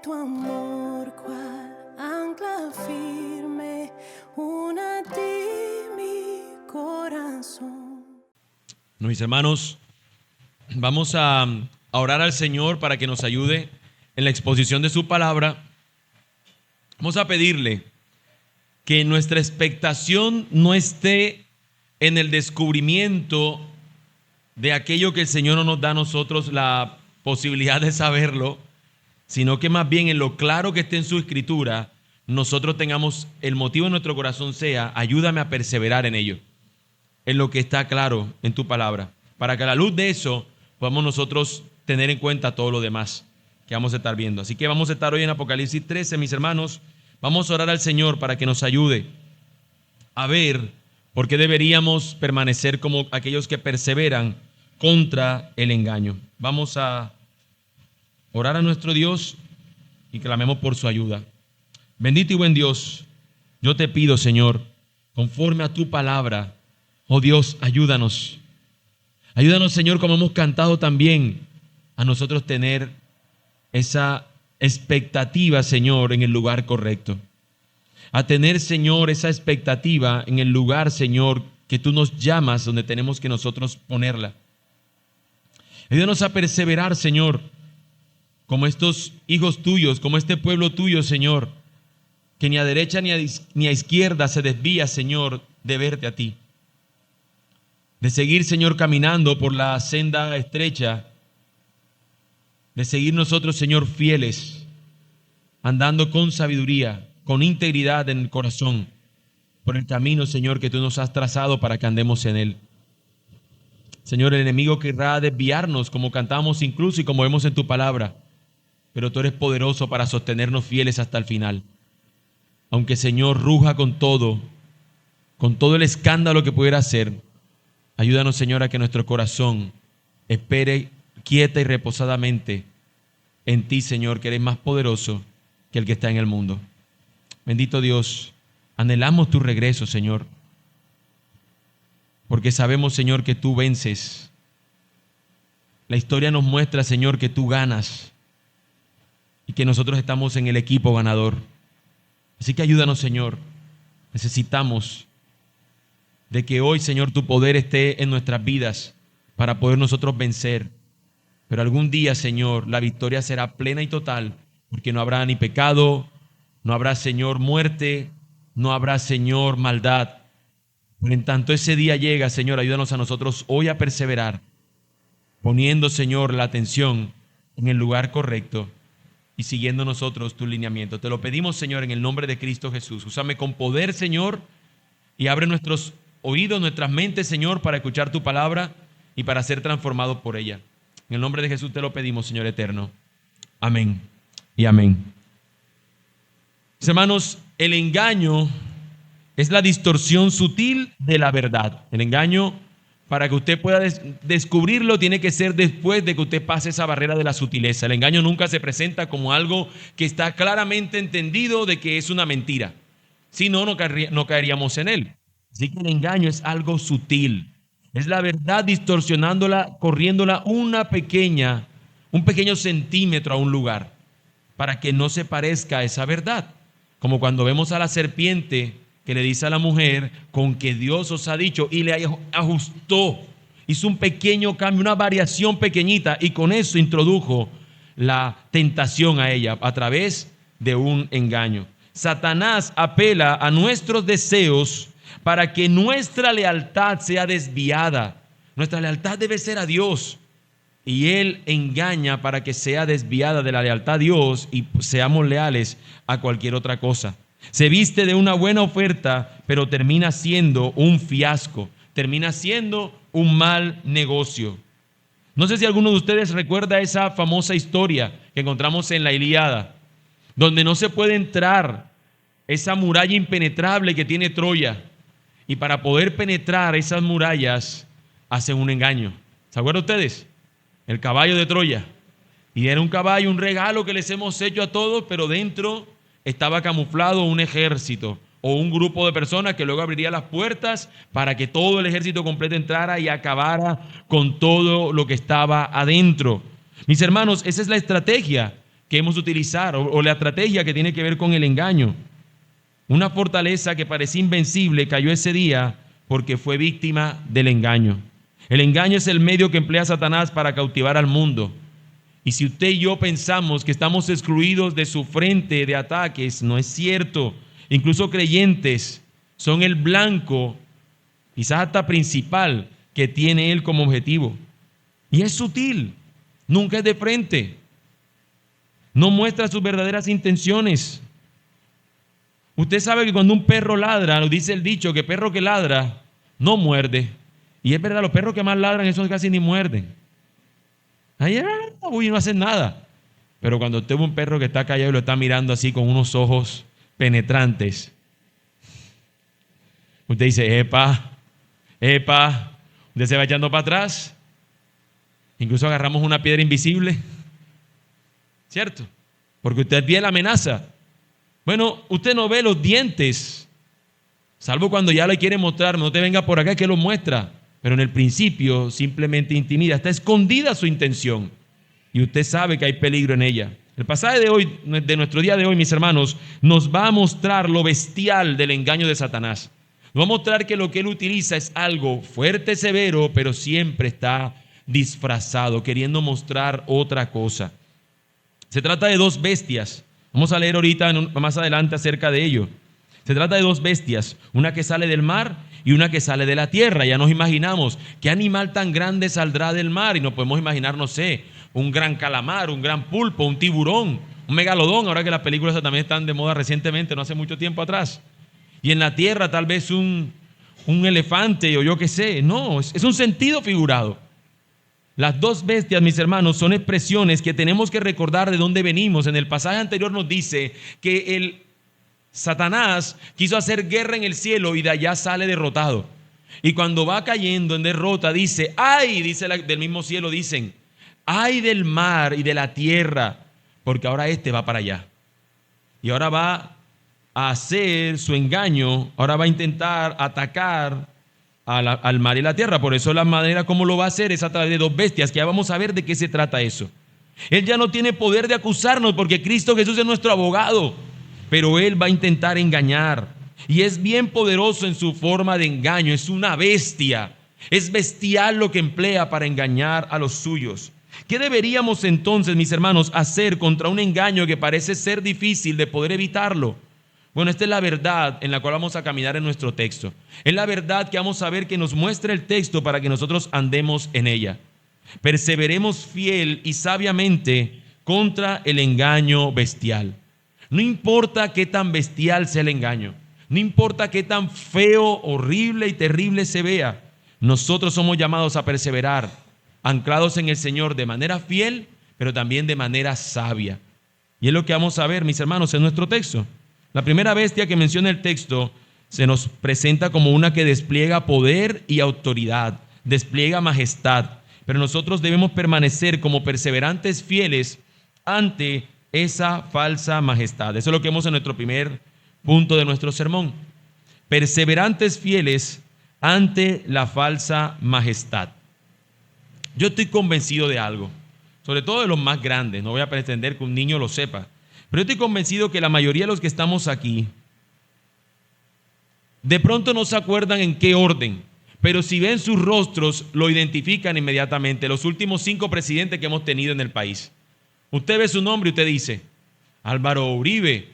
tu amor, cual ancla firme, una a ti mi corazón. Mis hermanos, vamos a orar al Señor para que nos ayude en la exposición de su palabra. Vamos a pedirle que nuestra expectación no esté en el descubrimiento de aquello que el Señor no nos da a nosotros la posibilidad de saberlo, sino que más bien en lo claro que esté en su escritura, nosotros tengamos el motivo de nuestro corazón sea: ayúdame a perseverar en ello, en lo que está claro en tu palabra, para que a la luz de eso podamos nosotros tener en cuenta todo lo demás que vamos a estar viendo. Así que vamos a estar hoy en Apocalipsis 13, mis hermanos. Vamos a orar al Señor para que nos ayude a ver por qué deberíamos permanecer como aquellos que perseveran contra el engaño. Vamos a orar a nuestro Dios y clamemos por su ayuda. Bendito y buen Dios, yo te pido, Señor, conforme a tu palabra, oh Dios, ayúdanos. Ayúdanos, Señor, como hemos cantado también, a nosotros tener esa expectativa, Señor, en el lugar correcto. A tener, Señor, esa expectativa en el lugar, Señor, que tú nos llamas, donde tenemos que nosotros ponerla. Ayúdanos a perseverar, Señor, como estos hijos tuyos, como este pueblo tuyo, Señor, que ni a derecha ni a izquierda se desvía, Señor, de verte a ti. De seguir, Señor, caminando por la senda estrecha, de seguir nosotros, Señor, fieles, andando con sabiduría, con integridad en el corazón, por el camino, Señor, que tú nos has trazado para que andemos en él. Señor, el enemigo querrá desviarnos, como cantamos incluso y como vemos en tu palabra, pero tú eres poderoso para sostenernos fieles hasta el final. Aunque, Señor, ruja con todo el escándalo que pudiera hacer, ayúdanos, Señor, a que nuestro corazón espere quieta y reposadamente en ti, Señor, que eres más poderoso que el que está en el mundo. Bendito Dios, anhelamos tu regreso, Señor, porque sabemos, Señor, que tú vences. La historia nos muestra, Señor, que tú ganas y que nosotros estamos en el equipo ganador. Así que ayúdanos, Señor. Necesitamos de que hoy, Señor, tu poder esté en nuestras vidas para poder nosotros vencer. Pero algún día, Señor, la victoria será plena y total, porque no habrá ni pecado, no habrá, Señor, muerte, no habrá, Señor, maldad. Pero en tanto ese día llega, Señor, ayúdanos a nosotros hoy a perseverar, poniendo, Señor, la atención en el lugar correcto y siguiendo nosotros tu lineamiento. Te lo pedimos, Señor, en el nombre de Cristo Jesús. Úsame con poder, Señor, y abre nuestros oídos, nuestras mentes, Señor, para escuchar tu palabra y para ser transformados por ella. En el nombre de Jesús te lo pedimos, Señor eterno. Amén y amén. Mis hermanos, el engaño es la distorsión sutil de la verdad. El engaño, para que usted pueda descubrirlo, tiene que ser después de que usted pase esa barrera de la sutileza. El engaño nunca se presenta como algo que está claramente entendido de que es una mentira. Si no, no caeríamos en él. Así que el engaño es algo sutil. Es la verdad distorsionándola, corriéndola un pequeño centímetro a un lugar, para que no se parezca a esa verdad. Como cuando vemos a la serpiente que le dice a la mujer, con que Dios os ha dicho, y le ajustó, hizo un pequeño cambio, una variación pequeñita, y con eso introdujo la tentación a ella a través de un engaño. Satanás apela a nuestros deseos para que nuestra lealtad sea desviada. Nuestra lealtad debe ser a Dios, y él engaña para que sea desviada de la lealtad a Dios y seamos leales a cualquier otra cosa. Se viste de una buena oferta, pero termina siendo un fiasco, termina siendo un mal negocio. No sé si alguno de ustedes recuerda esa famosa historia que encontramos en la Ilíada, donde no se puede entrar esa muralla impenetrable que tiene Troya, y para poder penetrar esas murallas hacen un engaño. ¿Se acuerdan ustedes? El caballo de Troya. Y era un caballo, un regalo que les hemos hecho a todos, pero dentro estaba camuflado un ejército o un grupo de personas que luego abriría las puertas para que todo el ejército completo entrara y acabara con todo lo que estaba adentro. Mis hermanos, esa es la estrategia que hemos de utilizar o la estrategia que tiene que ver con el engaño. Una fortaleza que parecía invencible cayó ese día porque fue víctima del engaño. El engaño es el medio que emplea Satanás para cautivar al mundo. Y si usted y yo pensamos que estamos excluidos de su frente de ataques, no es cierto. Incluso creyentes son el blanco, quizás hasta principal, que tiene él como objetivo. Y es sutil, nunca es de frente. No muestra sus verdaderas intenciones. Usted sabe que cuando un perro ladra, nos dice el dicho que perro que ladra no muerde. Y es verdad, los perros que más ladran, esos casi ni muerden. Ahí no hacen nada. Pero cuando usted ve un perro que está callado y lo está mirando así con unos ojos penetrantes, usted dice, epa, usted se va echando para atrás. Incluso agarramos una piedra invisible, ¿cierto? Porque usted ve la amenaza. Bueno, usted no ve los dientes, salvo cuando ya le quiere mostrar, no te venga por acá que lo muestra. Pero en el principio simplemente intimida, está escondida su intención. Y usted sabe que hay peligro en ella. El pasaje de hoy, de nuestro día de hoy, mis hermanos, nos va a mostrar lo bestial del engaño de Satanás. Nos va a mostrar que lo que él utiliza es algo fuerte, severo, pero siempre está disfrazado, queriendo mostrar otra cosa. Se trata de dos bestias. Vamos a leer ahorita, más adelante, acerca de ello. Se trata de dos bestias, una que sale del mar y una que sale de la tierra. Ya nos imaginamos, ¿qué animal tan grande saldrá del mar? Y nos podemos imaginar, no sé, un gran calamar, un gran pulpo, un tiburón, un megalodón, ahora que las películas también están de moda recientemente, no hace mucho tiempo atrás. Y en la tierra tal vez un elefante o yo qué sé. No, es un sentido figurado. Las dos bestias, mis hermanos, son expresiones que tenemos que recordar de dónde venimos. En el pasaje anterior nos dice que el Satanás quiso hacer guerra en el cielo y de allá sale derrotado. Y cuando va cayendo en derrota dice, ¡ay! Dice del mismo cielo, dicen, ¡ay del mar y de la tierra! Porque ahora este va para allá. Y ahora va a hacer su engaño, ahora va a intentar atacar al mar y la tierra. Por eso la manera como lo va a hacer es a través de dos bestias, que ya vamos a ver de qué se trata eso. Él ya no tiene poder de acusarnos porque Cristo Jesús es nuestro abogado, pero él va a intentar engañar. Y es bien poderoso en su forma de engaño, es una bestia. Es bestial lo que emplea para engañar a los suyos. ¿Qué deberíamos entonces, mis hermanos, hacer contra un engaño que parece ser difícil de poder evitarlo? Bueno, esta es la verdad en la cual vamos a caminar en nuestro texto. Es la verdad que vamos a ver que nos muestra el texto para que nosotros andemos en ella. Perseveremos fiel y sabiamente contra el engaño bestial. No importa qué tan bestial sea el engaño, no importa qué tan feo, horrible y terrible se vea, nosotros somos llamados a perseverar, anclados en el Señor de manera fiel, pero también de manera sabia. Y es lo que vamos a ver, mis hermanos, en nuestro texto. La primera bestia que menciona el texto se nos presenta como una que despliega poder y autoridad, despliega majestad, pero nosotros debemos permanecer como perseverantes fieles ante esa falsa majestad. Eso es lo que vemos en nuestro primer punto de nuestro sermón. Perseverantes fieles ante la falsa majestad. Yo estoy convencido de algo, sobre todo de los más grandes, no voy a pretender que un niño lo sepa, pero yo estoy convencido que la mayoría de los que estamos aquí, de pronto no se acuerdan en qué orden, pero si ven sus rostros, lo identifican inmediatamente. Los últimos 5 presidentes que hemos tenido en el país. Usted ve su nombre y usted dice, Álvaro Uribe,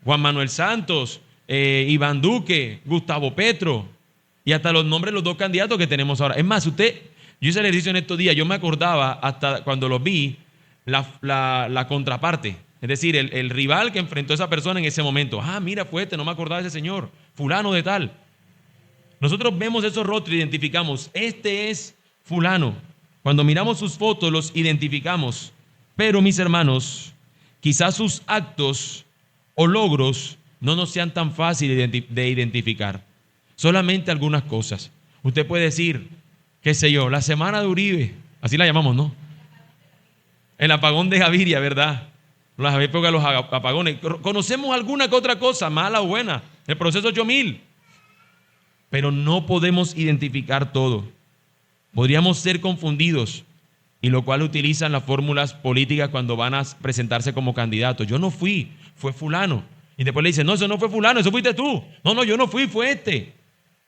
Juan Manuel Santos, Iván Duque, Gustavo Petro, y hasta los nombres de los 2 candidatos que tenemos ahora. Es más, yo hice el ejercicio en estos días, yo me acordaba hasta cuando los vi, la contraparte, es decir, el rival que enfrentó a esa persona en ese momento. Mira, fue no me acordaba de ese señor, fulano de tal. Nosotros vemos esos rostros y identificamos, este es fulano. Cuando miramos sus fotos los identificamos, pero mis hermanos, quizás sus actos o logros no nos sean tan fáciles de identificar. Solamente algunas cosas. Usted puede decir, qué sé yo, la semana de Uribe, así la llamamos, ¿no? El apagón de Gaviria, ¿verdad? Las épocas de los apagones. Conocemos alguna que otra cosa, mala o buena. El proceso 8000. Pero no podemos identificar todo. Podríamos ser confundidos. y lo cual utilizan las fórmulas políticas cuando van a presentarse como candidatos. Yo no fui, fue fulano. Y después le dicen, no, eso no fue fulano, eso fuiste tú. No, yo no fui, fue este.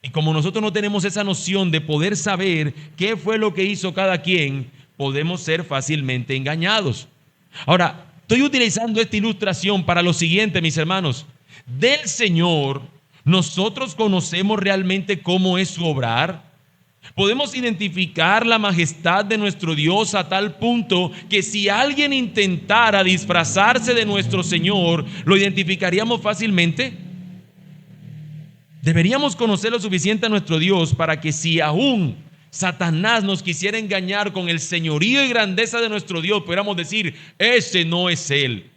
Y como nosotros no tenemos esa noción de poder saber qué fue lo que hizo cada quien, podemos ser fácilmente engañados. Ahora, estoy utilizando esta ilustración para lo siguiente, mis hermanos. Del Señor, nosotros conocemos realmente cómo es su obrar. Podemos identificar la majestad de nuestro Dios a tal punto que si alguien intentara disfrazarse de nuestro Señor, ¿lo identificaríamos fácilmente? Deberíamos conocer lo suficiente a nuestro Dios para que si aún Satanás nos quisiera engañar con el señorío y grandeza de nuestro Dios, pudiéramos decir, ese no es Él.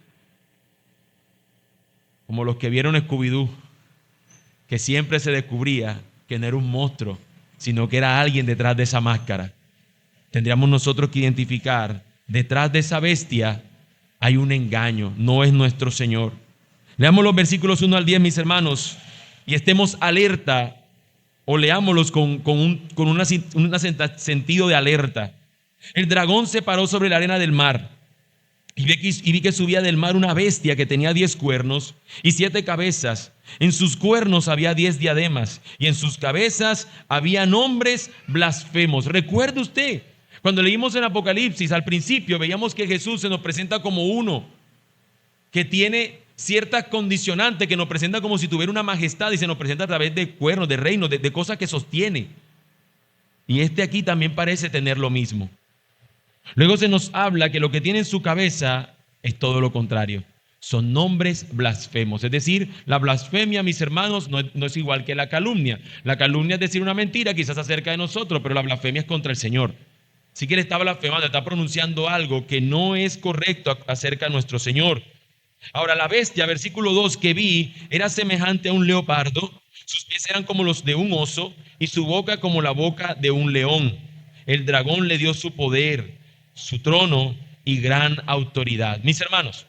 Como los que vieron Scooby-Doo, que siempre se descubría que no era un monstruo, sino que era alguien detrás de esa máscara. Tendríamos nosotros que identificar, detrás de esa bestia hay un engaño, no es nuestro Señor. Leamos los versículos 1 al 10, mis hermanos, y estemos alerta, o leámoslos con un sentido de alerta. El dragón se paró sobre la arena del mar, y vi que subía del mar una bestia que tenía 10 cuernos y 7 cabezas. En sus cuernos había 10 diademas, y en sus cabezas había nombres blasfemos. ¿Recuerda usted? Cuando leímos en Apocalipsis, al principio veíamos que Jesús se nos presenta como uno que tiene ciertas condicionantes, que nos presenta como si tuviera una majestad, y se nos presenta a través de cuernos, de reinos, de cosas que sostiene. Y este aquí también parece tener lo mismo. Luego se nos habla que lo que tiene en su cabeza es todo lo contrario. Son nombres blasfemos. Es decir, la blasfemia, mis hermanos, no es igual que la calumnia. La calumnia es decir una mentira quizás acerca de nosotros, pero la blasfemia es contra el Señor. Si que él está blasfemando, está pronunciando algo que no es correcto acerca de nuestro Señor. Ahora, la bestia, versículo 2, que vi, era semejante a un leopardo. Sus pies eran como los de un oso y su boca como la boca de un león. El dragón le dio su poder, su trono y gran autoridad. Mis hermanos,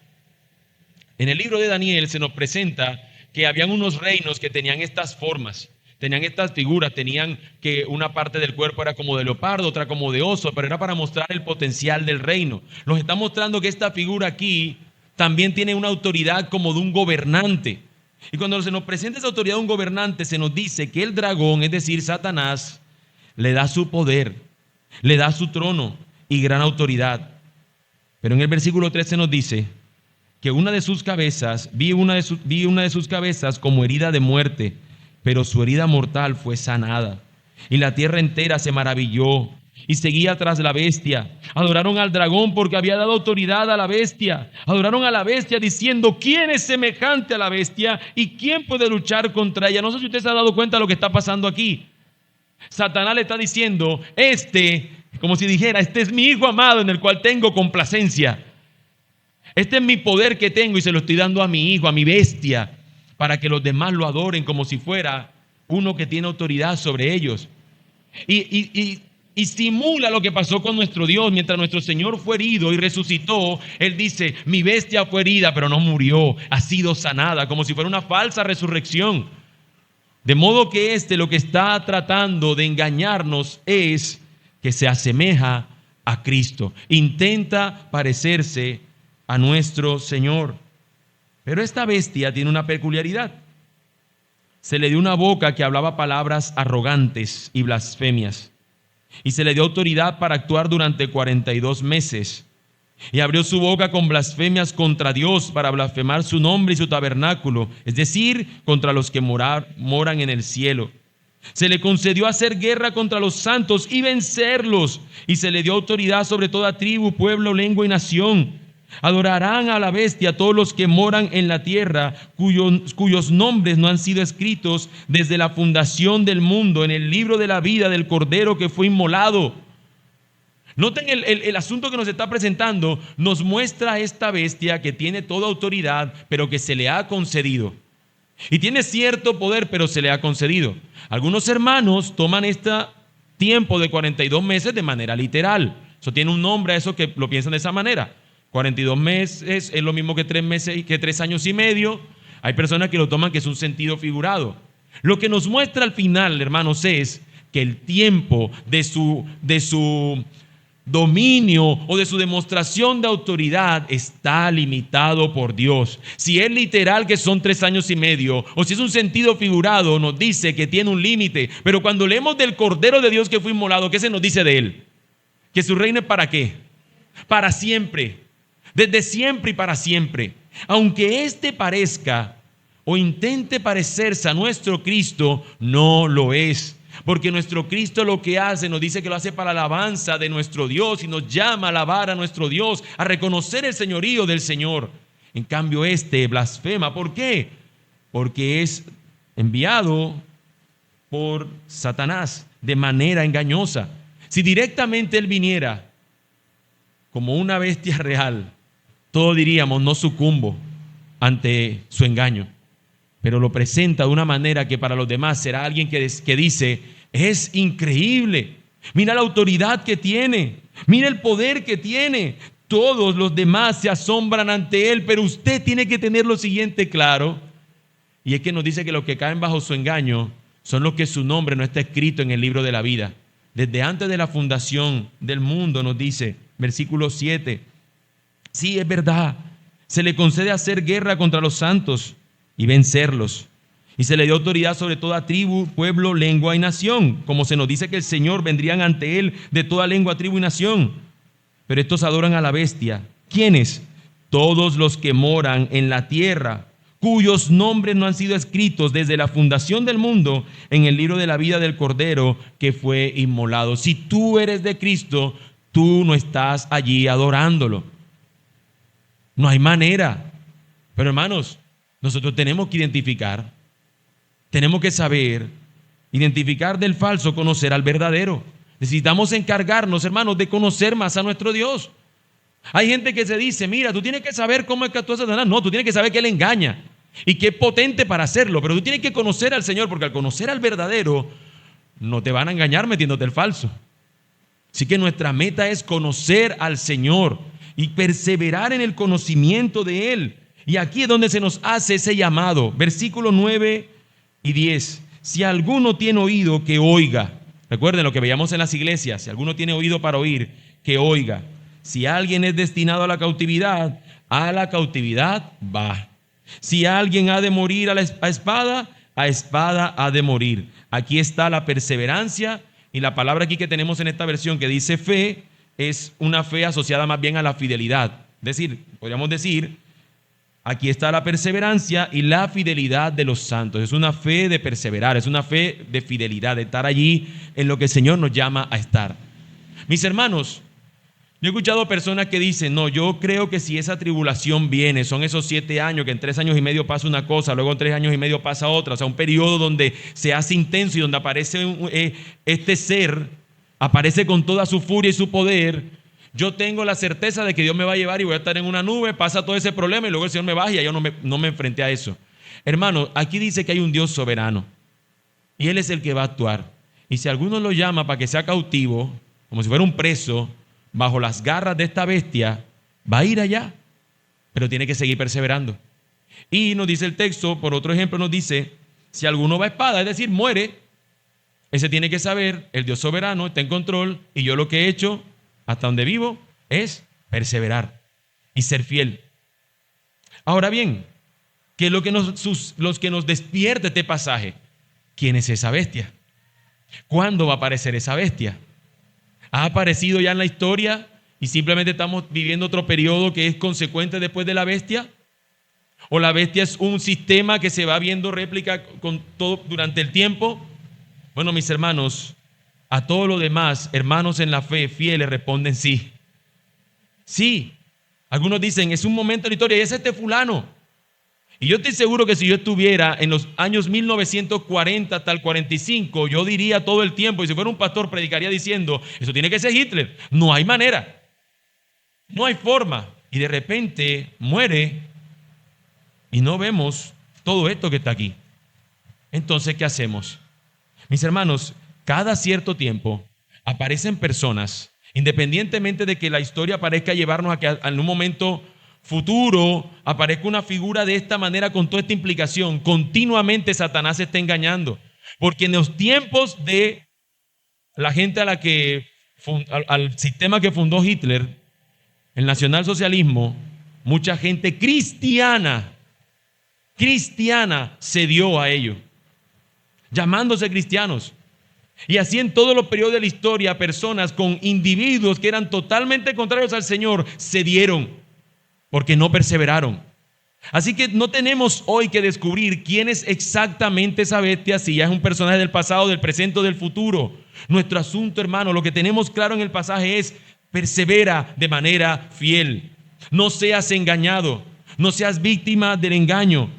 en el libro de Daniel se nos presenta que habían unos reinos que tenían estas formas, tenían estas figuras, tenían que una parte del cuerpo era como de leopardo, otra como de oso, pero era para mostrar el potencial del reino. Nos está mostrando que esta figura aquí también tiene una autoridad como de un gobernante. Y cuando se nos presenta esa autoridad de un gobernante, se nos dice que el dragón, es decir, Satanás, le da su poder, le da su trono y gran autoridad. Pero en el versículo 13 nos dice que una de sus cabezas, vi una de sus cabezas como herida de muerte, pero su herida mortal fue sanada. Y la tierra entera se maravilló y seguía tras la bestia. Adoraron al dragón porque había dado autoridad a la bestia. Adoraron a la bestia diciendo, ¿quién es semejante a la bestia y quién puede luchar contra ella? No sé si usted se ha dado cuenta de lo que está pasando aquí. Satanás le está diciendo, como si dijera, este es mi hijo amado en el cual tengo complacencia. Este es mi poder que tengo y se lo estoy dando a mi hijo, a mi bestia, para que los demás lo adoren como si fuera uno que tiene autoridad sobre ellos. Y simula lo que pasó con nuestro Dios. Mientras nuestro Señor fue herido y resucitó, Él dice, mi bestia fue herida, pero no murió, ha sido sanada, como si fuera una falsa resurrección. De modo que lo que está tratando de engañarnos es que se asemeja a Cristo. Intenta parecerse a nuestro Señor. Pero esta bestia tiene una peculiaridad. Se le dio una boca que hablaba palabras arrogantes y blasfemias. Y se le dio autoridad para actuar durante 42 meses. Y abrió su boca con blasfemias contra Dios para blasfemar su nombre y su tabernáculo, es decir, contra los que moran en el cielo. Se le concedió hacer guerra contra los santos y vencerlos. Y se le dio autoridad sobre toda tribu, pueblo, lengua y nación. Adorarán a la bestia todos los que moran en la tierra, cuyos nombres no han sido escritos desde la fundación del mundo en el libro de la vida del Cordero que fue inmolado. Noten el asunto que nos está presentando. Nos muestra esta bestia que tiene toda autoridad, pero que se le ha concedido. Y tiene cierto poder, pero se le ha concedido. Algunos hermanos toman este tiempo de 42 meses de manera literal. Eso tiene un nombre a eso que lo piensan de esa manera. 42 meses es lo mismo que 3 meses, que 3 años y medio. Hay personas que lo toman que es un sentido figurado. Lo que nos muestra al final, hermanos, es que el tiempo de su dominio o de su demostración de autoridad está limitado por Dios. Si es literal que son 3 años y medio, o si es un sentido figurado, nos dice que tiene un límite. Pero cuando leemos del Cordero de Dios que fue inmolado, ¿qué se nos dice de él? Que su reino es ¿para qué? Para siempre, desde siempre y para siempre. Aunque éste parezca o intente parecerse a nuestro Cristo, no lo es. Porque nuestro Cristo lo que hace, nos dice que lo hace para la alabanza de nuestro Dios y nos llama a alabar a nuestro Dios, a reconocer el señorío del Señor. En cambio este blasfema. ¿Por qué? Porque es enviado por Satanás de manera engañosa. Si directamente él viniera como una bestia real, todos diríamos no sucumbo ante su engaño. Pero lo presenta de una manera que para los demás será alguien que dice, es increíble, mira la autoridad que tiene, mira el poder que tiene. Todos los demás se asombran ante él, pero usted tiene que tener lo siguiente claro, y es que nos dice que los que caen bajo su engaño son los que su nombre no está escrito en el libro de la vida. Desde antes de la fundación del mundo nos dice, versículo 7, sí, es verdad, se le concede hacer guerra contra los santos y vencerlos. Y se le dio autoridad sobre toda tribu, pueblo, lengua y nación, como se nos dice que el Señor vendrían ante él de toda lengua, tribu y nación. Pero estos adoran a la bestia. ¿Quiénes? Todos los que moran en la tierra, cuyos nombres no han sido escritos desde la fundación del mundo en el libro de la vida del Cordero que fue inmolado. Si tú eres de Cristo, tú no estás allí adorándolo. No hay manera. Pero hermanos, nosotros tenemos que identificar, tenemos que saber, identificar del falso, conocer al verdadero. Necesitamos encargarnos, hermanos, de conocer más a nuestro Dios. Hay gente que se dice, mira, tú tienes que saber cómo es que actúa Satanás. No, tú tienes que saber que él engaña y que es potente para hacerlo. Pero tú tienes que conocer al Señor, porque al conocer al verdadero, no te van a engañar metiéndote el falso. Así que nuestra meta es conocer al Señor y perseverar en el conocimiento de Él. Y aquí es donde se nos hace ese llamado. Versículos 9 y 10. Si alguno tiene oído, que oiga. Recuerden lo que veíamos en las iglesias. Si alguno tiene oído para oír, que oiga. Si alguien es destinado a la cautividad va. Si alguien ha de morir a espada ha de morir. Aquí está la perseverancia. Y la palabra aquí que tenemos en esta versión que dice fe, es una fe asociada más bien a la fidelidad. Es decir, podríamos decir, aquí está la perseverancia y la fidelidad de los santos. Es una fe de perseverar, es una fe de fidelidad, de estar allí en lo que el Señor nos llama a estar. Mis hermanos, yo he escuchado personas que dicen, no, yo creo que si esa tribulación viene, son esos 7 años, que en 3 años y medio pasa una cosa, luego en 3 años y medio pasa otra, o sea, un periodo donde se hace intenso y donde aparece este ser, aparece con toda su furia y su poder. Yo tengo la certeza de que Dios me va a llevar y voy a estar en una nube, pasa todo ese problema y luego el Señor me baja y yo no me enfrenté a eso. Hermano, aquí dice que hay un Dios soberano y Él es el que va a actuar. Y si alguno lo llama para que sea cautivo, como si fuera un preso, bajo las garras de esta bestia, va a ir allá, pero tiene que seguir perseverando. Y nos dice el texto, por otro ejemplo nos dice, si alguno va a espada, es decir, muere, ese tiene que saber, el Dios soberano está en control y yo lo que he hecho hasta donde vivo es perseverar y ser fiel. Ahora bien, ¿qué es lo que nos despierta este pasaje? ¿Quién es esa bestia? ¿Cuándo va a aparecer esa bestia? ¿Ha aparecido ya en la historia y simplemente estamos viviendo otro periodo que es consecuente después de la bestia? ¿O la bestia es un sistema que se va viendo réplica con todo durante el tiempo? Bueno, mis hermanos, a todo lo demás, hermanos en la fe, fieles, responden sí. Sí. Algunos dicen, es un momento de la historia y es este fulano. Y yo estoy seguro que si yo estuviera en los años 1940 hasta el 45, yo diría todo el tiempo, y si fuera un pastor predicaría diciendo, eso tiene que ser Hitler. No hay manera. No hay forma. Y de repente muere y no vemos todo esto que está aquí. Entonces, ¿qué hacemos? Mis hermanos, cada cierto tiempo aparecen personas, independientemente de que la historia parezca llevarnos a que en un momento futuro aparezca una figura de esta manera con toda esta implicación, continuamente Satanás se está engañando. Porque en los tiempos de la gente a la que al sistema que fundó Hitler, el nacionalsocialismo, mucha gente cristiana cedió a ello, llamándose cristianos. Y así en todos los periodos de la historia, personas con individuos que eran totalmente contrarios al Señor cedieron porque no perseveraron. Así que no tenemos hoy que descubrir quién es exactamente esa bestia, si ya es un personaje del pasado, del presente o del futuro. Nuestro asunto, hermano, lo que tenemos claro en el pasaje es: persevera de manera fiel. No seas engañado, no seas víctima del engaño.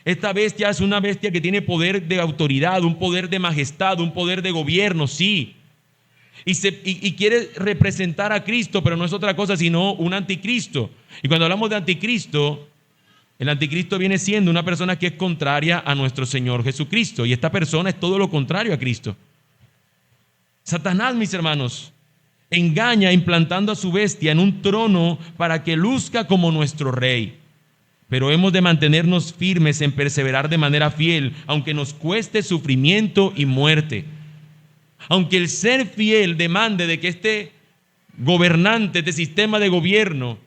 Esta bestia es una bestia que tiene poder de autoridad, un poder de majestad, un poder de gobierno, sí. Y quiere representar a Cristo, pero no es otra cosa sino un anticristo. Y cuando hablamos de anticristo, el anticristo viene siendo una persona que es contraria a nuestro Señor Jesucristo. Y esta persona es todo lo contrario a Cristo. Satanás, mis hermanos, engaña implantando a su bestia en un trono para que luzca como nuestro rey. Pero hemos de mantenernos firmes en perseverar de manera fiel, aunque nos cueste sufrimiento y muerte. Aunque el ser fiel demande de que este gobernante, este sistema de gobierno,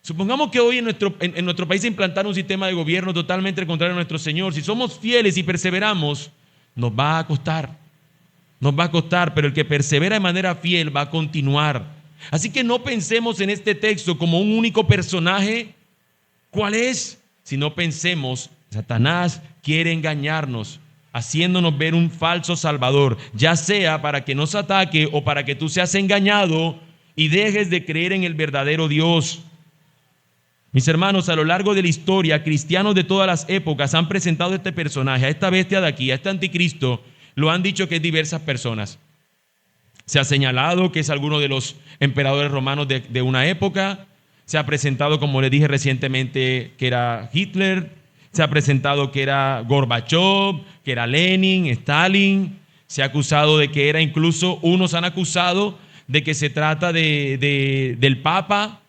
supongamos que hoy en nuestro país se implantara un sistema de gobierno totalmente contrario a nuestro Señor. Si somos fieles y perseveramos, nos va a costar, pero el que persevera de manera fiel va a continuar. Así que no pensemos en este texto como un único personaje. ¿Cuál es? Si no pensemos, Satanás quiere engañarnos, haciéndonos ver un falso salvador, ya sea para que nos ataque o para que tú seas engañado y dejes de creer en el verdadero Dios. Mis hermanos, a lo largo de la historia, cristianos de todas las épocas han presentado a este personaje, a esta bestia de aquí, a este anticristo, lo han dicho que es diversas personas. Se ha señalado que es alguno de los emperadores romanos de una época. Se ha presentado, como les dije recientemente, que era Hitler. Se ha presentado que era Gorbachev, que era Lenin, Stalin. Se ha acusado de que era, incluso unos han acusado de que se trata del Papa,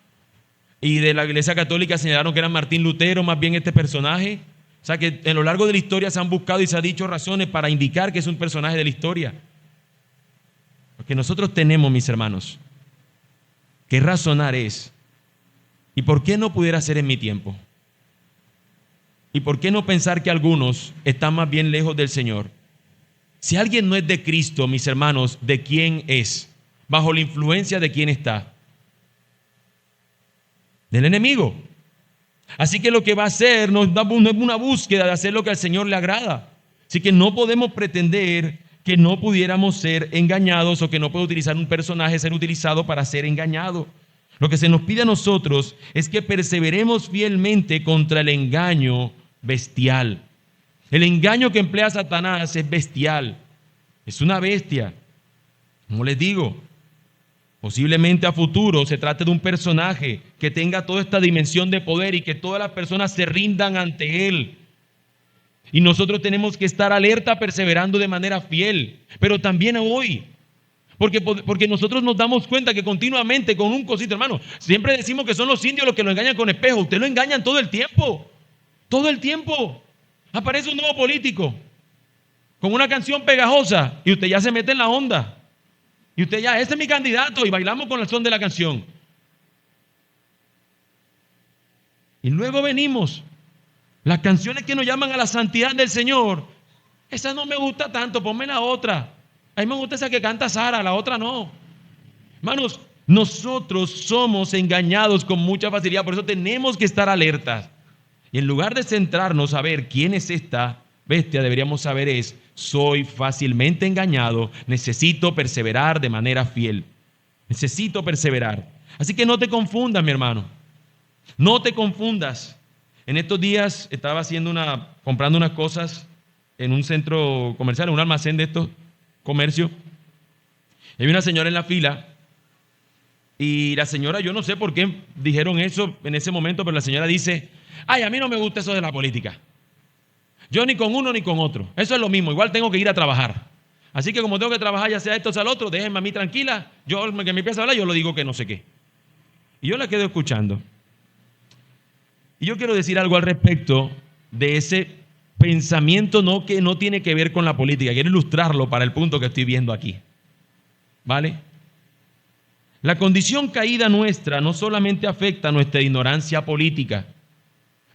y de la Iglesia Católica señalaron que era Martín Lutero, más bien este personaje. O sea que a lo largo de la historia se han buscado y se han dicho razones para indicar que es un personaje de la historia. Lo que nosotros tenemos, mis hermanos, que razonar es: ¿y por qué no pudiera ser en mi tiempo? ¿Y por qué no pensar que algunos están más bien lejos del Señor? Si alguien no es de Cristo, mis hermanos, ¿de quién es? ¿Bajo la influencia de quién está? Del enemigo. Así que lo que va a hacer no es una búsqueda de hacer lo que al Señor le agrada. Así que no podemos pretender que no pudiéramos ser engañados, o que no puede utilizar un personaje ser utilizado para ser engañado. Lo que se nos pide a nosotros es que perseveremos fielmente contra el engaño bestial. El engaño que emplea Satanás es bestial. Es una bestia. Como les digo, posiblemente a futuro se trate de un personaje que tenga toda esta dimensión de poder y que todas las personas se rindan ante él. Y nosotros tenemos que estar alerta, perseverando de manera fiel. Pero también hoy, porque nosotros nos damos cuenta que continuamente con un cosito, hermano, siempre decimos que son los indios los que lo engañan con espejos. Ustedes lo engañan todo el tiempo. Todo el tiempo. Aparece un nuevo político con una canción pegajosa y usted ya se mete en la onda. Y usted ya, ese es mi candidato, y bailamos con el son de la canción. Y luego venimos. Las canciones que nos llaman a la santidad del Señor, esa no me gusta tanto, ponme la otra. A mí me gusta esa que canta Sara, la otra no. Hermanos, nosotros somos engañados con mucha facilidad, por eso tenemos que estar alertas. Y en lugar de centrarnos a ver quién es esta bestia, deberíamos saber es: soy fácilmente engañado, necesito perseverar de manera fiel. Necesito perseverar. Así que no te confundas, mi hermano. No te confundas. En estos días estaba comprando unas cosas en un centro comercial, en un almacén de estos comercios. Y había una señora en la fila. Y la señora, yo no sé por qué dijeron eso en ese momento, pero la señora dice: ay, a mí no me gusta eso de la política. Yo ni con uno ni con otro. Eso es lo mismo. Igual tengo que ir a trabajar. Así que como tengo que trabajar, ya sea esto o sea el otro, déjenme a mí tranquila. Yo, que me empiece a hablar, yo lo digo que no sé qué. Y yo la quedo escuchando. Y yo quiero decir algo al respecto de ese pensamiento que no tiene que ver con la política. Quiero ilustrarlo para el punto que estoy viendo aquí. ¿Vale? La condición caída nuestra no solamente afecta nuestra ignorancia política,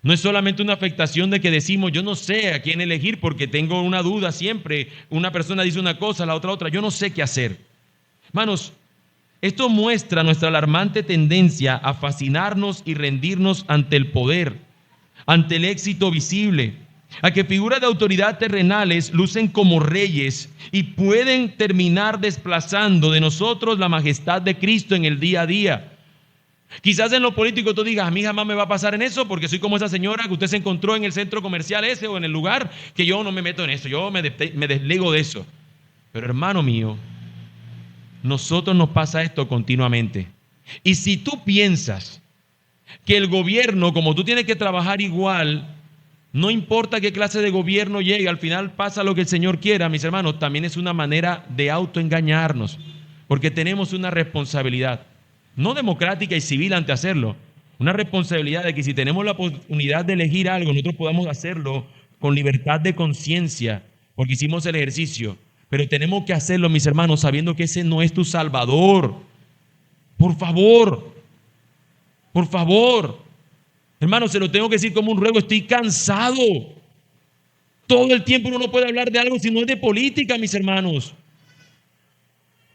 no es solamente una afectación de que decimos, yo no sé a quién elegir porque tengo una duda siempre, una persona dice una cosa, la otra, yo no sé qué hacer. Hermanos, esto muestra nuestra alarmante tendencia a fascinarnos y rendirnos ante el poder, ante el éxito visible, a que figuras de autoridad terrenales lucen como reyes y pueden terminar desplazando de nosotros la majestad de Cristo en el día a día. Quizás en lo político tú digas, a mí jamás me va a pasar en eso porque soy como esa señora que usted se encontró en el centro comercial ese o en el lugar, que yo no me meto en eso, yo me desligo de eso. Pero hermano mío, nosotros nos pasa esto continuamente. Y si tú piensas que el gobierno, como tú tienes que trabajar igual, no importa qué clase de gobierno llegue, al final pasa lo que el Señor quiera, mis hermanos, también es una manera de autoengañarnos, porque tenemos una responsabilidad, no democrática y civil ante hacerlo, una responsabilidad de que si tenemos la oportunidad de elegir algo, nosotros podamos hacerlo con libertad de conciencia, porque hicimos el ejercicio, pero tenemos que hacerlo, mis hermanos, sabiendo que ese no es tu Salvador. Por favor, por favor. Hermano, se lo tengo que decir como un ruego, estoy cansado. Todo el tiempo uno no puede hablar de algo si no es de política, mis hermanos.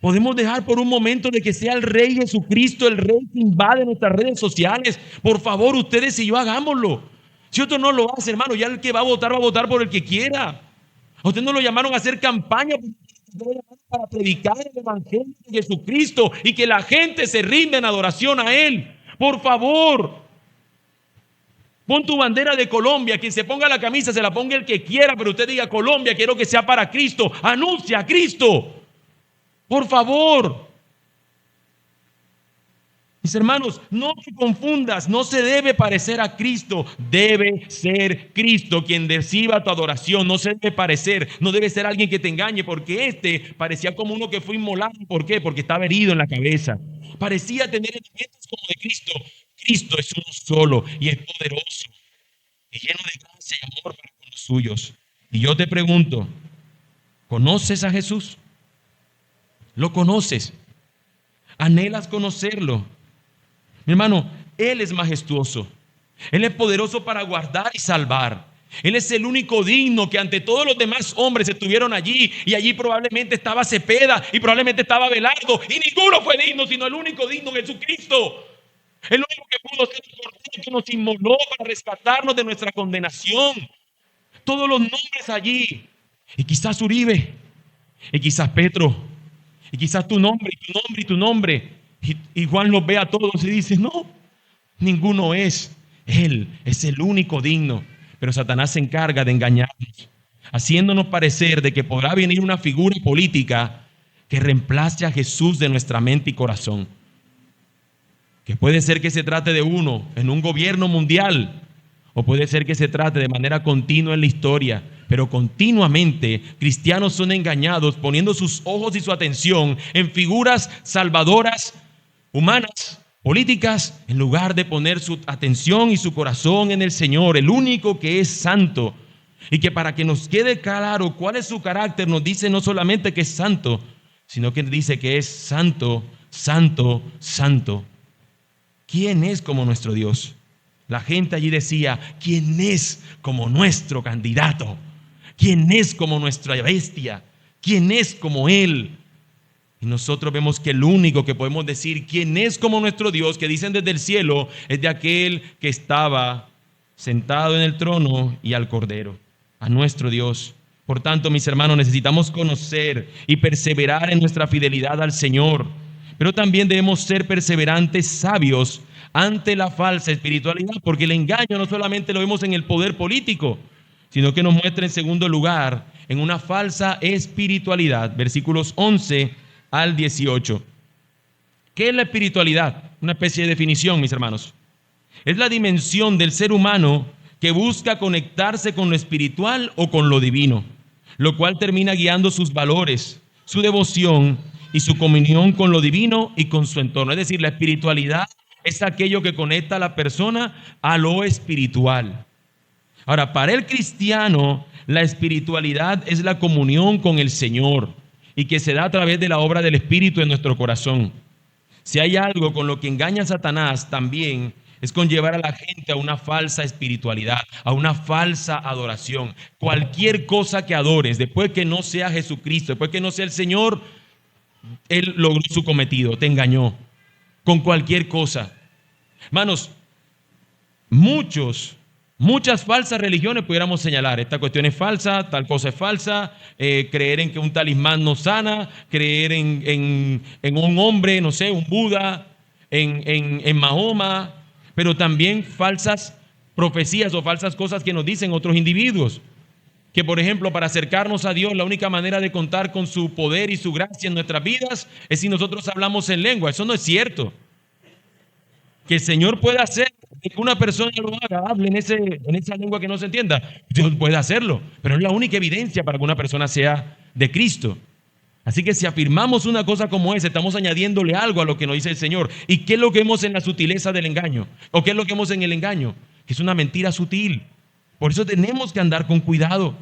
Podemos dejar por un momento de que sea el Rey Jesucristo, el Rey que invade nuestras redes sociales. Por favor, ustedes y yo hagámoslo. Si otro no lo hace, hermano, ya el que va a votar por el que quiera. A usted no lo llamaron a hacer campaña para predicar el Evangelio de Jesucristo y que la gente se rinda en adoración a Él. Por favor. Pon tu bandera de Colombia, quien se ponga la camisa se la ponga el que quiera, pero usted diga Colombia, quiero que sea para Cristo, anuncia a Cristo, por favor. Mis hermanos, no te confundas, no se debe parecer a Cristo, debe ser Cristo quien reciba tu adoración, no se debe parecer, no debe ser alguien que te engañe, porque parecía como uno que fue inmolado. ¿Por qué? Porque estaba herido en la cabeza, parecía tener elementos como de Cristo. Cristo es uno solo y es poderoso y lleno de gracia y amor para con los suyos. Y yo te pregunto, ¿conoces a Jesús? ¿Lo conoces? ¿Anhelas conocerlo? Mi hermano, Él es majestuoso. Él es poderoso para guardar y salvar. Él es el único digno que ante todos los demás hombres estuvieron allí, y allí probablemente estaba Cepeda y probablemente estaba Belardo, y ninguno fue digno sino el único digno, Jesucristo. El único que pudo ser el Cordero que nos inmoló para rescatarnos de nuestra condenación. Todos los nombres allí. Y quizás Uribe, y quizás Petro, y quizás tu nombre, y tu nombre, y tu nombre. Y Juan los ve a todos y dice, no, ninguno es. Él es el único digno. Pero Satanás se encarga de engañarnos, haciéndonos parecer de que podrá venir una figura política que reemplace a Jesús de nuestra mente y corazón. Que puede ser que se trate de uno en un gobierno mundial, o puede ser que se trate de manera continua en la historia, pero continuamente cristianos son engañados poniendo sus ojos y su atención en figuras salvadoras, humanas, políticas, en lugar de poner su atención y su corazón en el Señor, el único que es santo, y que para que nos quede claro cuál es su carácter, nos dice no solamente que es santo, sino que dice que es santo, santo, santo. ¿Quién es como nuestro Dios? La gente allí decía, ¿quién es como nuestro candidato? ¿Quién es como nuestra bestia? ¿Quién es como Él? Y nosotros vemos que el único que podemos decir quién es como nuestro Dios, que dicen desde el cielo, es de aquel que estaba sentado en el trono y al Cordero, a nuestro Dios. Por tanto, mis hermanos, necesitamos conocer y perseverar en nuestra fidelidad al Señor. Pero también debemos ser perseverantes, sabios ante la falsa espiritualidad, porque el engaño no solamente lo vemos en el poder político, sino que nos muestra en segundo lugar en una falsa espiritualidad. Versículos 11 al 18. ¿Qué es la espiritualidad? Una especie de definición, mis hermanos. Es la dimensión del ser humano que busca conectarse con lo espiritual o con lo divino, lo cual termina guiando sus valores, su devoción y su comunión con lo divino y con su entorno. Es decir, la espiritualidad es aquello que conecta a la persona a lo espiritual. Ahora, para el cristiano, la espiritualidad es la comunión con el Señor y que se da a través de la obra del Espíritu en nuestro corazón. Si hay algo con lo que engaña a Satanás también es con llevar a la gente a una falsa espiritualidad, a una falsa adoración. Cualquier cosa que adores, después que no sea Jesucristo, después que no sea el Señor, Él logró su cometido, te engañó con cualquier cosa. Hermanos, muchas falsas religiones pudiéramos señalar. Esta cuestión es falsa, tal cosa es falsa, creer en que un talismán nos sana, creer en un hombre, no sé, un Buda, en Mahoma, pero también falsas profecías o falsas cosas que nos dicen otros individuos. Que, por ejemplo, para acercarnos a Dios, la única manera de contar con su poder y su gracia en nuestras vidas es si nosotros hablamos en lengua. Eso no es cierto. Que el Señor pueda hacer que una persona lo haga, hable en esa lengua que no se entienda. Dios puede hacerlo, pero es la única evidencia para que una persona sea de Cristo. Así que si afirmamos una cosa como esa, estamos añadiéndole algo a lo que nos dice el Señor. ¿Y qué es lo que vemos en la sutileza del engaño? ¿O qué es lo que vemos en el engaño? Que es una mentira sutil. Por eso tenemos que andar con cuidado.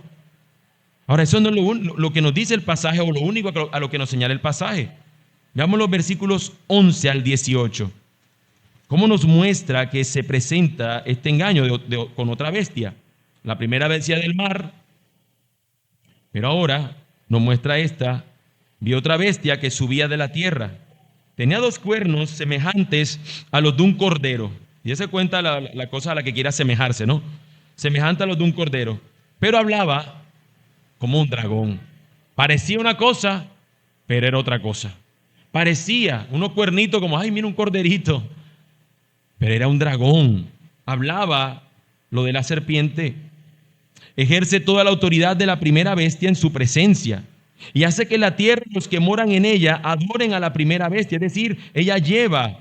Ahora, eso no es lo que nos dice el pasaje o lo único a lo que nos señala el pasaje. Veamos los versículos 11 al 18. ¿Cómo nos muestra que se presenta este engaño con otra bestia? La primera bestia del mar, pero ahora nos muestra esta. Vi otra bestia que subía de la tierra. Tenía 2 cuernos semejantes a los de un cordero. Y se cuenta la cosa a la que quiere asemejarse, ¿no? Semejante a los de un cordero. Pero hablaba como un dragón. Parecía una cosa, pero era otra cosa. Parecía unos cuernitos como, ay, mira un corderito. Pero era un dragón. Hablaba lo de la serpiente. Ejerce toda la autoridad de la primera bestia en su presencia. Y hace que la tierra y los que moran en ella adoren a la primera bestia. Es decir, ella lleva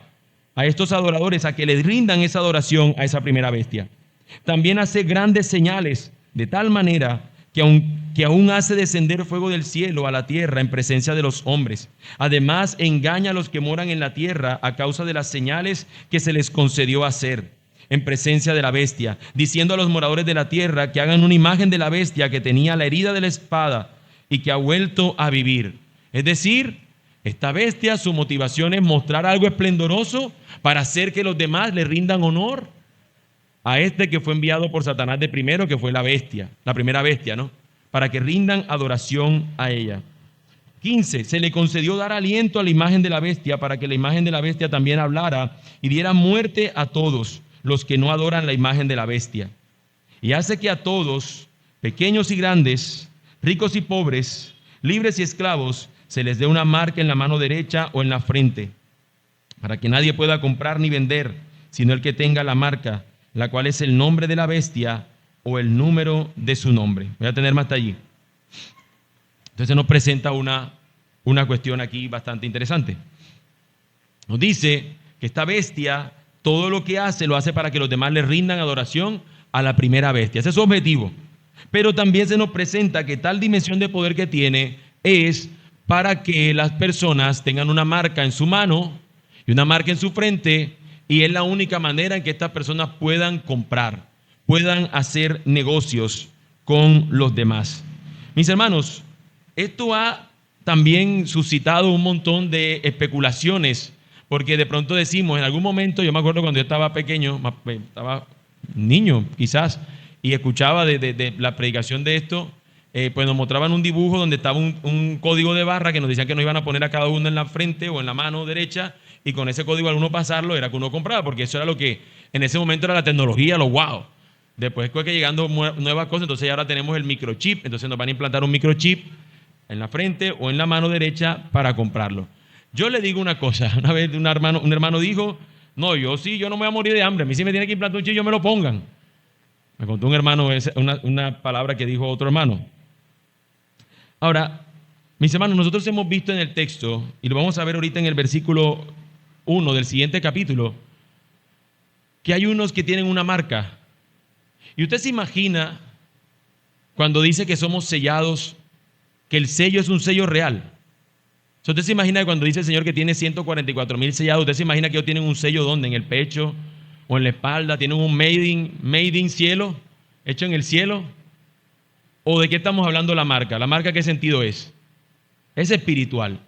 a estos adoradores a que le rindan esa adoración a esa primera bestia. También hace grandes señales, de tal manera que aún hace descender fuego del cielo a la tierra en presencia de los hombres. Además, engaña a los que moran en la tierra a causa de las señales que se les concedió hacer en presencia de la bestia, diciendo a los moradores de la tierra que hagan una imagen de la bestia que tenía la herida de la espada y que ha vuelto a vivir. Es decir, esta bestia, su motivación es mostrar algo esplendoroso para hacer que los demás le rindan honor a este que fue enviado por Satanás de primero, que fue la bestia, la primera bestia, ¿no? Para que rindan adoración a ella. 15. Se le concedió dar aliento a la imagen de la bestia para que la imagen de la bestia también hablara y diera muerte a todos los que no adoran la imagen de la bestia. Y hace que a todos, pequeños y grandes, ricos y pobres, libres y esclavos, se les dé una marca en la mano derecha o en la frente, para que nadie pueda comprar ni vender, sino el que tenga la marca, la cual es el nombre de la bestia o el número de su nombre. Voy a tener más hasta allí. Entonces nos presenta una cuestión aquí bastante interesante. Nos dice que esta bestia, todo lo que hace, lo hace para que los demás le rindan adoración a la primera bestia. Ese es su objetivo. Pero también se nos presenta que tal dimensión de poder que tiene es para que las personas tengan una marca en su mano y una marca en su frente, y es la única manera en que estas personas puedan comprar, puedan hacer negocios con los demás. Mis hermanos, esto ha también suscitado un montón de especulaciones, porque de pronto decimos, en algún momento, yo me acuerdo cuando yo estaba pequeño, estaba niño quizás, y escuchaba de la predicación de esto, pues nos mostraban un dibujo donde estaba un código de barra que nos decían que nos iban a poner a cada uno en la frente o en la mano derecha, y con ese código al uno pasarlo era que uno compraba, porque eso era lo que en ese momento era la tecnología, lo wow. Después fue que llegando nuevas cosas, entonces ahora tenemos el microchip, entonces nos van a implantar un microchip en la frente o en la mano derecha para comprarlo. Yo le digo una cosa, una vez un hermano dijo, no, yo no me voy a morir de hambre, a mí si me tiene que implantar un chip, yo me lo pongan. Me contó un hermano una palabra que dijo otro hermano. Ahora, mis hermanos, nosotros hemos visto en el texto, y lo vamos a ver ahorita en el versículo 1 del siguiente capítulo, que hay unos que tienen una marca. Y usted se imagina, cuando dice que somos sellados, que el sello es un sello real. Usted se imagina que cuando dice el Señor que tiene 144,000 sellados, usted se imagina que ellos tienen un sello ¿dónde? En el pecho o en la espalda, tienen un made in cielo, hecho en el cielo. ¿O de qué estamos hablando la marca? ¿La marca qué sentido es? Es espiritual.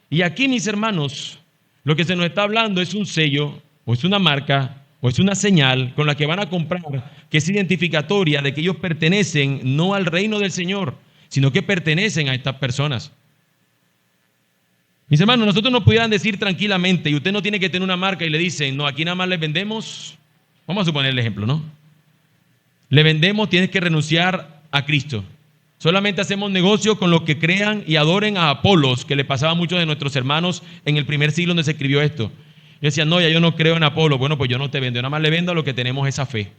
Y aquí, mis hermanos, lo que se nos está hablando es un sello, o es una marca, o es una señal con la que van a comprar, que es identificatoria de que ellos pertenecen no al reino del Señor, sino que pertenecen a estas personas. Mis hermanos, nosotros nos pudieran decir tranquilamente, y usted no tiene que tener una marca y le dicen, no, aquí nada más le vendemos, vamos a suponer el ejemplo, ¿no? Le vendemos, tienes que renunciar a Cristo. Solamente hacemos negocio con los que crean y adoren a Apolos, que le pasaba a muchos de nuestros hermanos en el primer siglo donde se escribió esto. Yo decía, no, ya yo no creo en Apolo. Bueno, pues yo no te vendo, yo nada más le vendo a lo que tenemos esa fe.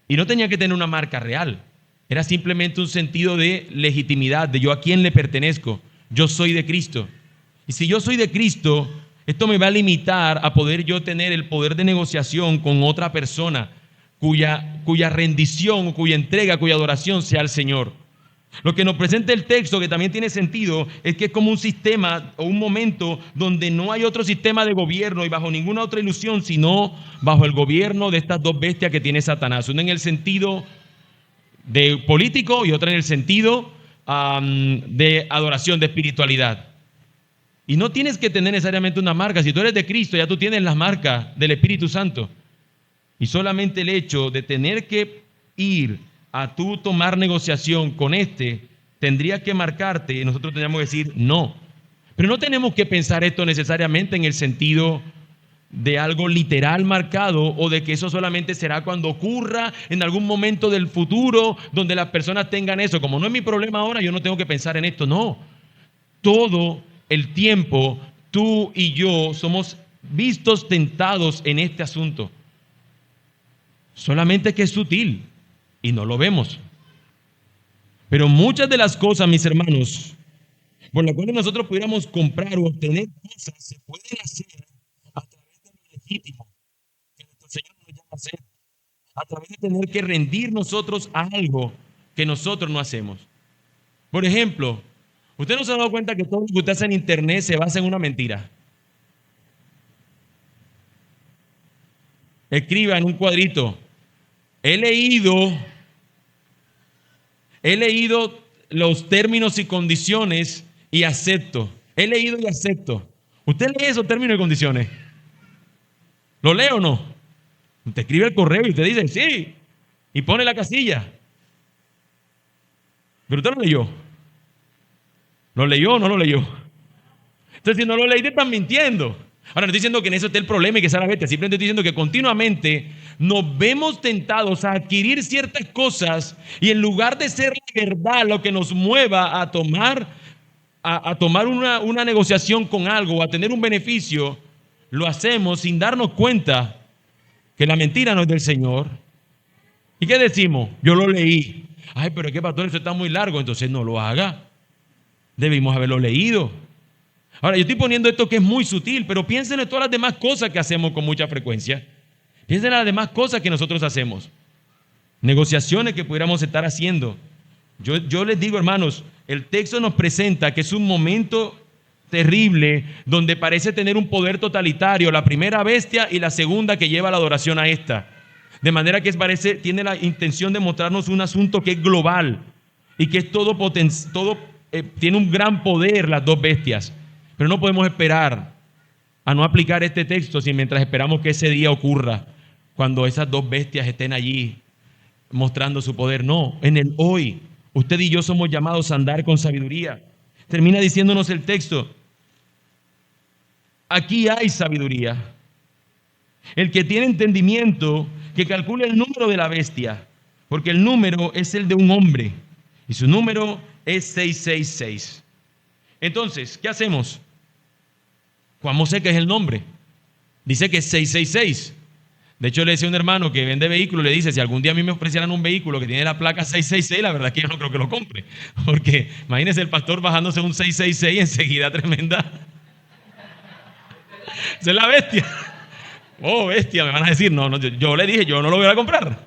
Y no tenía que tener una marca real. Era simplemente un sentido de legitimidad, de yo a quién le pertenezco. Yo soy de Cristo. Y si yo soy de Cristo, esto me va a limitar a poder yo tener el poder de negociación con otra persona cuya rendición, cuya entrega, cuya adoración sea al Señor. Lo que nos presenta el texto, que también tiene sentido, es que es como un sistema o un momento donde no hay otro sistema de gobierno y bajo ninguna otra ilusión, sino bajo el gobierno de estas dos bestias que tiene Satanás. Una en el sentido de político y otra en el sentido de adoración, de espiritualidad. Y no tienes que tener necesariamente una marca. Si tú eres de Cristo, ya tú tienes las marcas del Espíritu Santo. Y solamente el hecho de tener que ir a tú tomar negociación con tendría que marcarte y nosotros tendríamos que decir no. Pero no tenemos que pensar esto necesariamente en el sentido de algo literal marcado o de que eso solamente será cuando ocurra en algún momento del futuro donde las personas tengan eso. Como no es mi problema ahora, yo no tengo que pensar en esto. No. Todo el tiempo tú y yo somos vistos tentados en este asunto. Solamente que es sutil y no lo vemos. Pero muchas de las cosas, mis hermanos, por las cuales nosotros pudiéramos comprar o obtener cosas, se pueden hacer a través de lo legítimo que nuestro Señor nos llama a hacer, a través de tener que rendir nosotros a algo que nosotros no hacemos. Por ejemplo, usted no se ha dado cuenta que todo lo que usted hace en internet se basa en una mentira. Escriba en un cuadrito: He leído los términos y condiciones y acepto. He leído y acepto. ¿Usted lee esos términos y condiciones? ¿Lo lee o no? Usted escribe el correo y usted dice sí y pone la casilla. Pero usted lo leyó. ¿Lo leyó o no lo leyó? Entonces, si no lo leí, te están mintiendo. Ahora, no estoy diciendo que en eso esté el problema y que sea la bestia. Simplemente estoy diciendo que continuamente nos vemos tentados a adquirir ciertas cosas y en lugar de ser la verdad lo que nos mueva a tomar una negociación con algo o a tener un beneficio, lo hacemos sin darnos cuenta que la mentira no es del Señor. ¿Y qué decimos? Yo lo leí. Ay, pero es que pastor, eso está muy largo. Entonces no lo haga. Debimos haberlo leído. Ahora, yo estoy poniendo esto que es muy sutil, pero piensen en todas las demás cosas que hacemos con mucha frecuencia. Piensen en las demás cosas que nosotros hacemos. Negociaciones que pudiéramos estar haciendo. Yo les digo, hermanos, el texto nos presenta que es un momento terrible donde parece tener un poder totalitario, la primera bestia y la segunda que lleva la adoración a esta. De manera que tiene la intención de mostrarnos un asunto que es global y que es tiene un gran poder las dos bestias. Pero no podemos esperar a no aplicar este texto si mientras esperamos que ese día ocurra, cuando esas dos bestias estén allí mostrando su poder. No, en el hoy, usted y yo somos llamados a andar con sabiduría. Termina diciéndonos el texto: aquí hay sabiduría. El que tiene entendimiento, que calcule el número de la bestia, porque el número es el de un hombre y su número es 666. Entonces, ¿qué hacemos? ¿Cómo sé que es el nombre? Dice que es 666. De hecho, le decía a un hermano que vende vehículos, le dice: si algún día a mí me ofrecieran un vehículo que tiene la placa 666, la verdad es que yo no creo que lo compre. Porque imagínese el pastor bajándose un 666 enseguida tremenda. Esa es la bestia. Oh, bestia, me van a decir. No, yo le dije, yo no lo voy a comprar.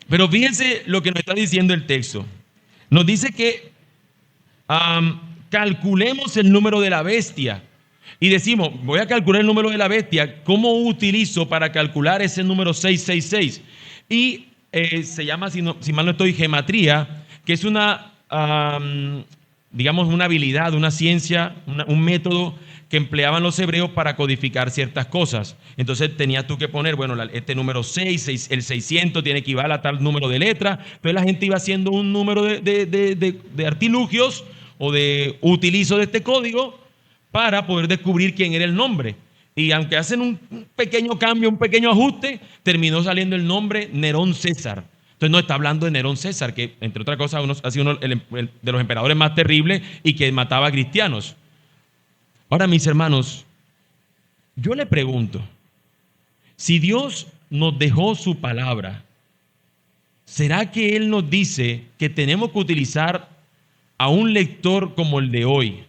Pero fíjense lo que nos está diciendo el texto. Nos dice que calculemos el número de la bestia. Y decimos, voy a calcular el número de la bestia. ¿Cómo utilizo para calcular ese número 666? Y se llama, si mal no estoy, gematría. que es digamos, una habilidad, una ciencia, un método que empleaban los hebreos para codificar ciertas cosas. Entonces tenías tú que poner, bueno, este número 6, el 600 tiene que equivaler a tal número de letras. Entonces la gente iba haciendo un número de artilugios o de utilizo de este código para poder descubrir quién era el nombre. Y aunque hacen un pequeño cambio, un pequeño ajuste, terminó saliendo el nombre Nerón César. Entonces no está hablando de Nerón César, que entre otras cosas ha sido uno de los emperadores más terribles y que mataba a cristianos. Ahora, mis hermanos, yo le pregunto, si Dios nos dejó su palabra, ¿será que Él nos dice que tenemos que utilizar a un lector como el de hoy,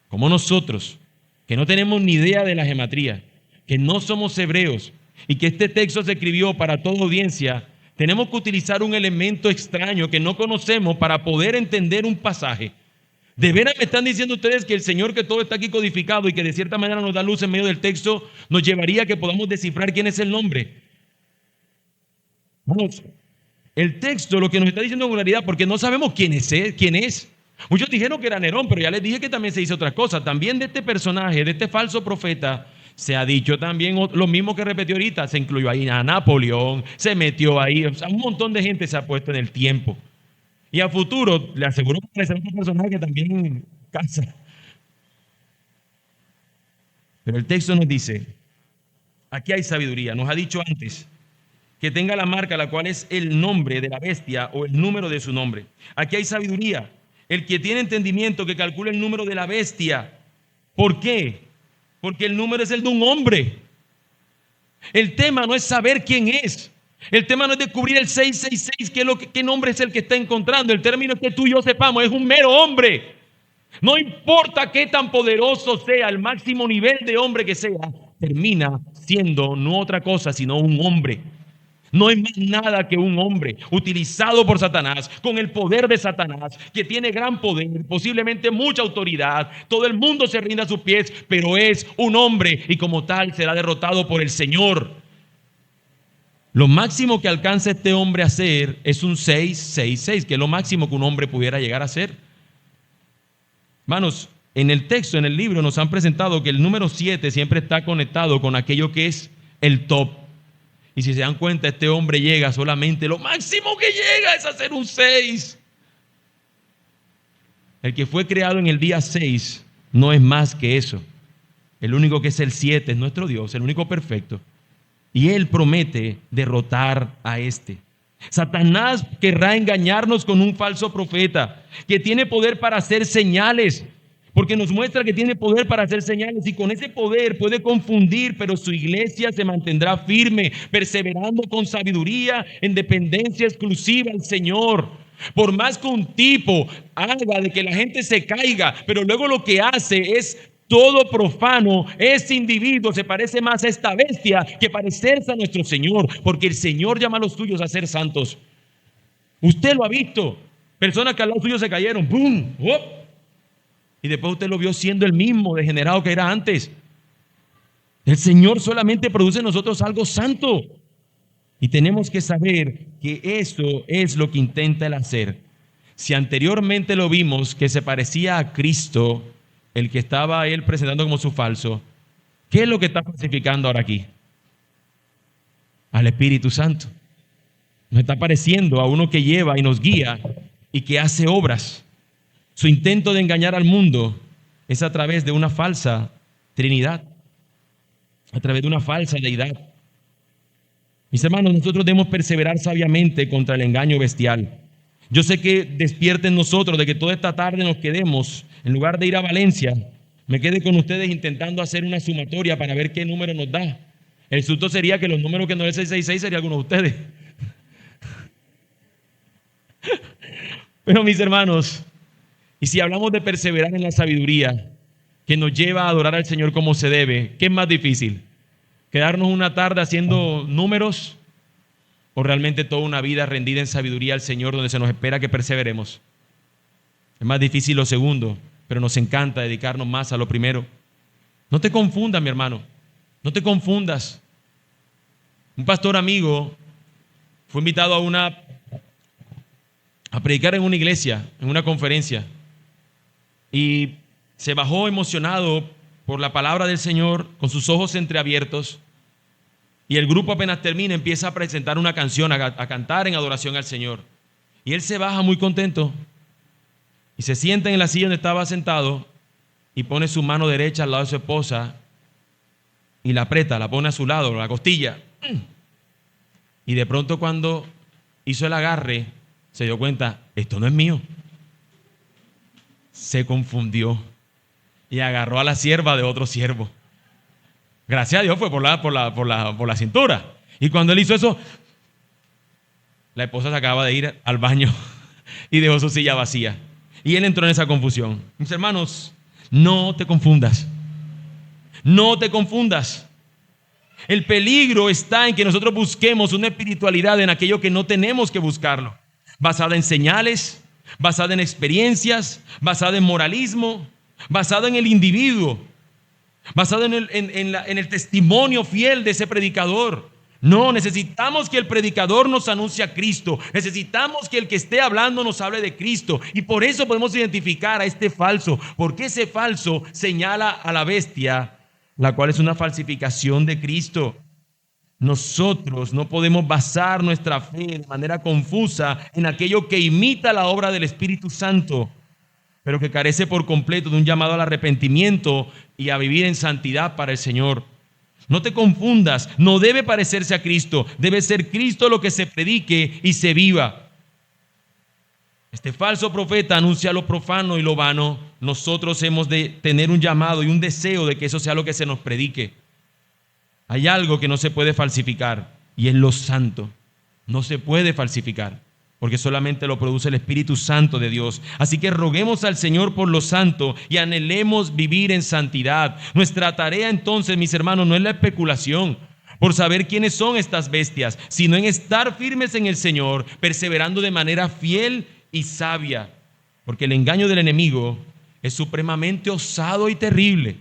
como nosotros, que no tenemos ni idea de la gematría, que no somos hebreos y que este texto se escribió para toda audiencia? Tenemos que utilizar un elemento extraño que no conocemos para poder entender un pasaje. ¿De veras me están diciendo ustedes que el Señor, que todo está aquí codificado y que de cierta manera nos da luz en medio del texto, nos llevaría a que podamos descifrar quién es el nombre? Vamos, el texto lo que nos está diciendo en realidad, porque no sabemos quién es. Muchos dijeron que era Nerón, pero ya les dije que también se dice otra cosa. También de este personaje, de este falso profeta, se ha dicho también lo mismo que repetió ahorita. Se incluyó ahí a Napoleón, se metió ahí, o sea, un montón de gente se ha puesto en el tiempo. Y a futuro, le aseguro que aparecerá otro personaje que también casa. Pero el texto nos dice, aquí hay sabiduría. Nos ha dicho antes que tenga la marca, la cual es el nombre de la bestia o el número de su nombre. Aquí hay sabiduría. El que tiene entendimiento, que calcule el número de la bestia. ¿Por qué? Porque el número es el de un hombre. El tema no es saber quién es. El tema no es descubrir el 666, qué nombre es el que está encontrando. El término es que tú y yo sepamos, es un mero hombre. No importa qué tan poderoso sea, el máximo nivel de hombre que sea, termina siendo no otra cosa sino un hombre. No es más nada que un hombre utilizado por Satanás, con el poder de Satanás, que tiene gran poder, posiblemente mucha autoridad. Todo el mundo se rinde a sus pies, pero es un hombre y como tal será derrotado por el Señor. Lo máximo que alcanza este hombre a hacer es un 666, que es lo máximo que un hombre pudiera llegar a hacer. Hermanos, en el texto, en el libro, nos han presentado que el número 7 siempre está conectado con aquello que es el top. Y si se dan cuenta, este hombre llega solamente, lo máximo que llega es hacer un 6. El que fue creado en el día 6 no es más que eso. El único que es el 7 es nuestro Dios, el único perfecto. Y Él promete derrotar a este. Satanás querrá engañarnos con un falso profeta que tiene poder para hacer señales, porque nos muestra que tiene poder para hacer señales y con ese poder puede confundir, pero su iglesia se mantendrá firme, perseverando con sabiduría en dependencia exclusiva al Señor. Por más que un tipo haga de que la gente se caiga, pero luego lo que hace es todo profano, ese individuo se parece más a esta bestia que parecerse a nuestro Señor, porque el Señor llama a los suyos a ser santos. Usted lo ha visto, personas que al lado suyo se cayeron, ¡pum! ¡Oh! Y después usted lo vio siendo el mismo degenerado que era antes. El Señor solamente produce en nosotros algo santo. Y tenemos que saber que eso es lo que intenta Él hacer. Si anteriormente lo vimos que se parecía a Cristo, el que estaba Él presentando como su falso, ¿qué es lo que está falsificando ahora aquí? Al Espíritu Santo. Nos está pareciendo a uno que lleva y nos guía y que hace obras. Su intento de engañar al mundo es a través de una falsa Trinidad, a través de una falsa deidad. Mis hermanos, nosotros debemos perseverar sabiamente contra el engaño bestial. Yo sé que despierta en nosotros de que toda esta tarde nos quedemos, en lugar de ir a Valencia, me quede con ustedes intentando hacer una sumatoria para ver qué número nos da. El susto sería que los números que no es el 666 sería alguno de ustedes. Pero mis hermanos, y si hablamos de perseverar en la sabiduría que nos lleva a adorar al Señor como se debe, ¿qué es más difícil? ¿Quedarnos una tarde haciendo números o realmente toda una vida rendida en sabiduría al Señor donde se nos espera que perseveremos? Es más difícil lo segundo, pero nos encanta dedicarnos más a lo primero. No te confundas, mi hermano, no te confundas. Un pastor amigo fue invitado a a predicar en una iglesia, en una conferencia. Y se bajó emocionado por la palabra del Señor, con sus ojos entreabiertos. Y el grupo apenas termina, empieza a presentar una canción, a cantar en adoración al Señor. Y él se baja muy contento y se sienta en la silla donde estaba sentado y pone su mano derecha al lado de su esposa y la aprieta, la pone a su lado, la costilla. Y de pronto cuando hizo el agarre, se dio cuenta, esto no es mío. Se confundió y agarró a la sierva de otro siervo. Gracias a Dios fue por la cintura. Y cuando él hizo eso, la esposa se acaba de ir al baño y dejó su silla vacía. Y él entró en esa confusión. Mis hermanos, no te confundas. No te confundas. El peligro está en que nosotros busquemos una espiritualidad en aquello que no tenemos que buscarlo. Basada en señales, basada en experiencias, basada en moralismo, basada en el individuo, basada en el testimonio fiel de ese predicador. No, necesitamos que el predicador nos anuncie a Cristo. Necesitamos que el que esté hablando nos hable de Cristo. Y por eso podemos identificar a este falso, porque ese falso señala a la bestia, la cual es una falsificación de Cristo. Nosotros no podemos basar nuestra fe de manera confusa en aquello que imita la obra del Espíritu Santo, pero que carece por completo de un llamado al arrepentimiento y a vivir en santidad para el Señor. No te confundas, no debe parecerse a Cristo, debe ser Cristo lo que se predique y se viva. Este falso profeta anuncia lo profano y lo vano. Nosotros hemos de tener un llamado y un deseo de que eso sea lo que se nos predique. Hay algo que no se puede falsificar y es lo santo. No se puede falsificar porque solamente lo produce el Espíritu Santo de Dios. Así que roguemos al Señor por lo santo y anhelemos vivir en santidad. Nuestra tarea entonces, mis hermanos, no es la especulación por saber quiénes son estas bestias, sino en estar firmes en el Señor, perseverando de manera fiel y sabia, porque el engaño del enemigo es supremamente osado y terrible.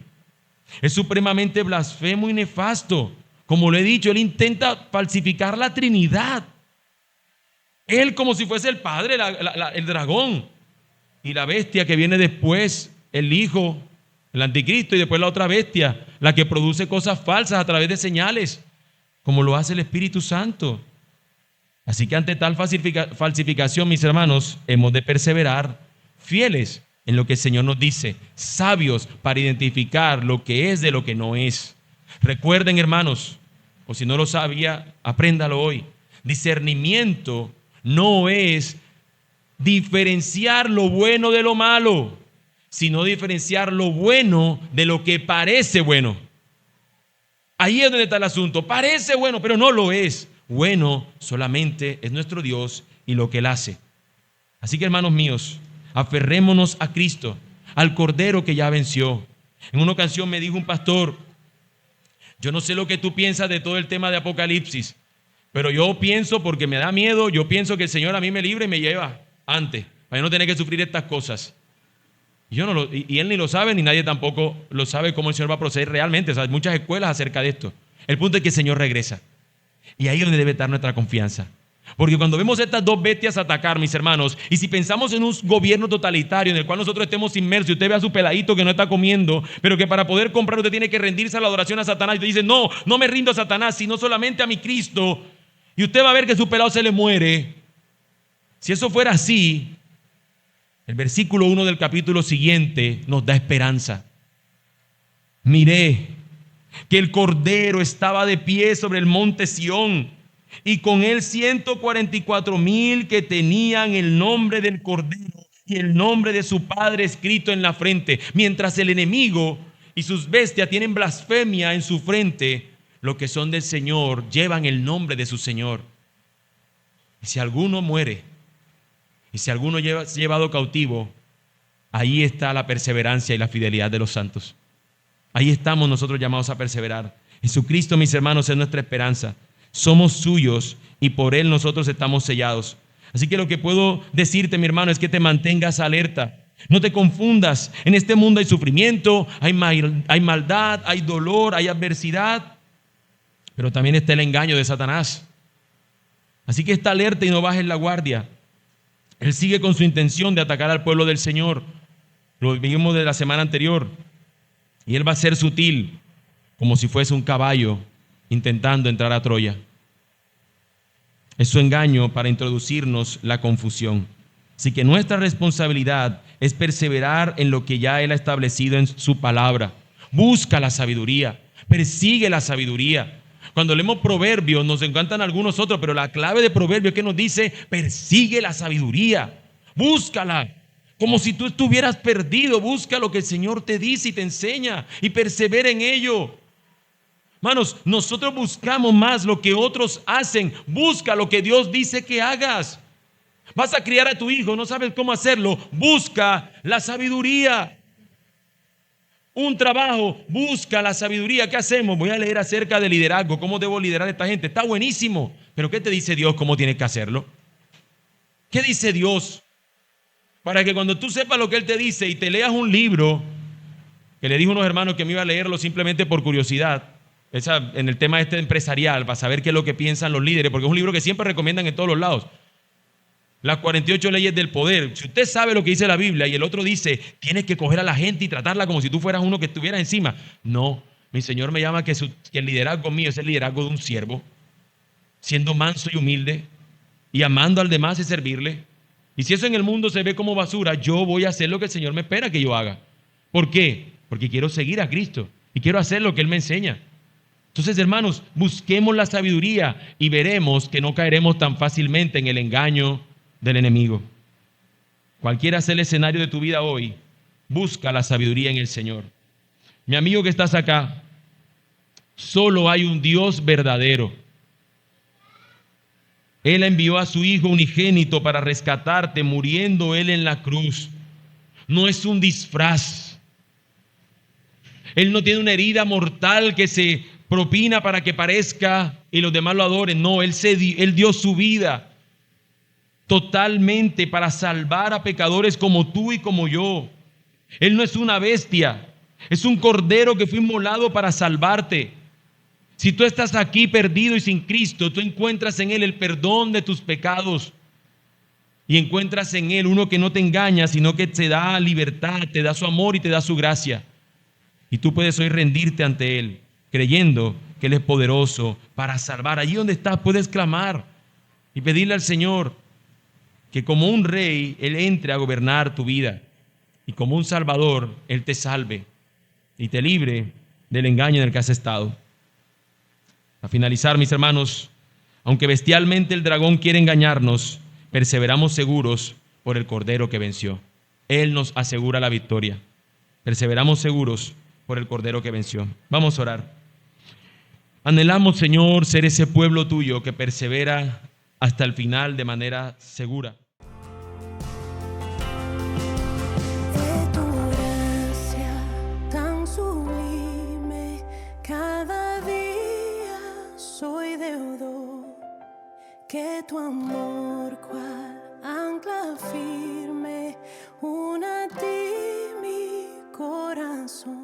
Es supremamente blasfemo y nefasto. Como lo he dicho, él intenta falsificar la Trinidad. Él como si fuese el Padre, el dragón. Y la bestia que viene después, el Hijo, el Anticristo, y después la otra bestia, la que produce cosas falsas a través de señales, como lo hace el Espíritu Santo. Así que ante tal falsificación, mis hermanos, hemos de perseverar fieles en lo que el Señor nos dice, sabios para identificar lo que es de lo que no es. Recuerden, hermanos, o si no lo sabía, apréndalo hoy. Discernimiento no es diferenciar lo bueno de lo malo, sino diferenciar lo bueno de lo que parece bueno. Ahí es donde está el asunto. Parece bueno, pero no lo es. Bueno solamente es nuestro Dios y lo que Él hace. Así que, hermanos míos, aferrémonos a Cristo, al Cordero que ya venció. En una ocasión me dijo un pastor, yo no sé lo que tú piensas de todo el tema de Apocalipsis, pero yo pienso, porque me da miedo, yo pienso que el Señor a mí me libra y me lleva antes, para no tener que sufrir estas cosas. Y él ni lo sabe, ni nadie tampoco lo sabe cómo el Señor va a proceder realmente. O sea, hay muchas escuelas acerca de esto. El punto es que el Señor regresa. Y ahí es donde debe estar nuestra confianza. Porque cuando vemos estas dos bestias atacar, mis hermanos, y si pensamos en un gobierno totalitario en el cual nosotros estemos inmersos, y usted ve a su peladito que no está comiendo, pero que para poder comprar usted tiene que rendirse a la adoración a Satanás, y usted dice, no, no me rindo a Satanás, sino solamente a mi Cristo, y usted va a ver que su pelado se le muere. Si eso fuera así, el versículo 1 del capítulo siguiente nos da esperanza. Miré que el Cordero estaba de pie sobre el monte Sión, y con él 144,000 que tenían el nombre del Cordero y el nombre de su Padre escrito en la frente. Mientras el enemigo y sus bestias tienen blasfemia en su frente, los que son del Señor llevan el nombre de su Señor. Y si alguno muere, y si alguno es llevado cautivo, ahí está la perseverancia y la fidelidad de los santos. Ahí estamos nosotros llamados a perseverar. Jesucristo, mis hermanos, es nuestra esperanza. Somos suyos y por Él nosotros estamos sellados. Así que lo que puedo decirte, mi hermano, es que te mantengas alerta. No te confundas. En este mundo hay sufrimiento, hay maldad, hay dolor, hay adversidad. Pero también está el engaño de Satanás. Así que está alerta y no bajes la guardia. Él sigue con su intención de atacar al pueblo del Señor. Lo vimos de la semana anterior. Y él va a ser sutil, como si fuese un caballo intentando entrar a Troya. Es su engaño para introducirnos la confusión. Así que nuestra responsabilidad es perseverar en lo que ya Él ha establecido en su palabra. Busca la sabiduría, persigue la sabiduría. Cuando leemos Proverbios nos encantan algunos otros, pero la clave de Proverbios es que nos dice: persigue la sabiduría, búscala. Como si tú estuvieras perdido, busca lo que el Señor te dice y te enseña y persevera en ello. Hermanos, nosotros buscamos más lo que otros hacen. Busca lo que Dios dice que hagas. Vas a criar a tu hijo, no sabes cómo hacerlo. Busca la sabiduría. Un trabajo, busca la sabiduría. ¿Qué hacemos? Voy a leer acerca de liderazgo. ¿Cómo debo liderar a esta gente? Está buenísimo. Pero ¿qué te dice Dios cómo tienes que hacerlo? ¿Qué dice Dios? Para que cuando tú sepas lo que Él te dice y te leas un libro, que le dijo a unos hermanos que me iba a leerlo simplemente por curiosidad, en el tema empresarial, para saber qué es lo que piensan los líderes, porque es un libro que siempre recomiendan en todos los lados. Las 48 leyes del poder. Si usted sabe lo que dice la Biblia y el otro dice, tienes que coger a la gente y tratarla como si tú fueras uno que estuviera encima. No, mi Señor me llama que el liderazgo mío es el liderazgo de un siervo, siendo manso y humilde y amando al demás y servirle. Y si eso en el mundo se ve como basura, yo voy a hacer lo que el Señor me espera que yo haga. ¿Por qué? Porque quiero seguir a Cristo y quiero hacer lo que Él me enseña. Entonces, hermanos, busquemos la sabiduría y veremos que no caeremos tan fácilmente en el engaño del enemigo. Cualquiera sea el escenario de tu vida hoy, busca la sabiduría en el Señor. Mi amigo que estás acá, solo hay un Dios verdadero. Él envió a su Hijo unigénito para rescatarte, muriendo Él en la cruz. No es un disfraz. Él no tiene una herida mortal que se propina para que parezca y los demás lo adoren. No, Él dio su vida totalmente para salvar a pecadores como tú y como yo. Él no es una bestia, es un cordero que fue inmolado para salvarte. Si tú estás aquí perdido y sin Cristo, tú encuentras en Él el perdón de tus pecados y encuentras en Él uno que no te engaña, sino que te da libertad, te da su amor y te da su gracia. Y tú puedes hoy rendirte ante Él, creyendo que Él es poderoso para salvar. Allí donde estás puedes clamar y pedirle al Señor que como un rey Él entre a gobernar tu vida y como un salvador Él te salve y te libre del engaño en el que has estado. A finalizar, mis hermanos, aunque bestialmente el dragón quiere engañarnos, perseveramos seguros por el Cordero que venció. Él nos asegura la victoria. Perseveramos seguros por el Cordero que venció. Vamos a orar. Anhelamos, Señor, ser ese pueblo tuyo que persevera hasta el final de manera segura. De tu gracia tan sublime, cada día soy deudor. Que tu amor cual ancla firme, una a ti mi corazón.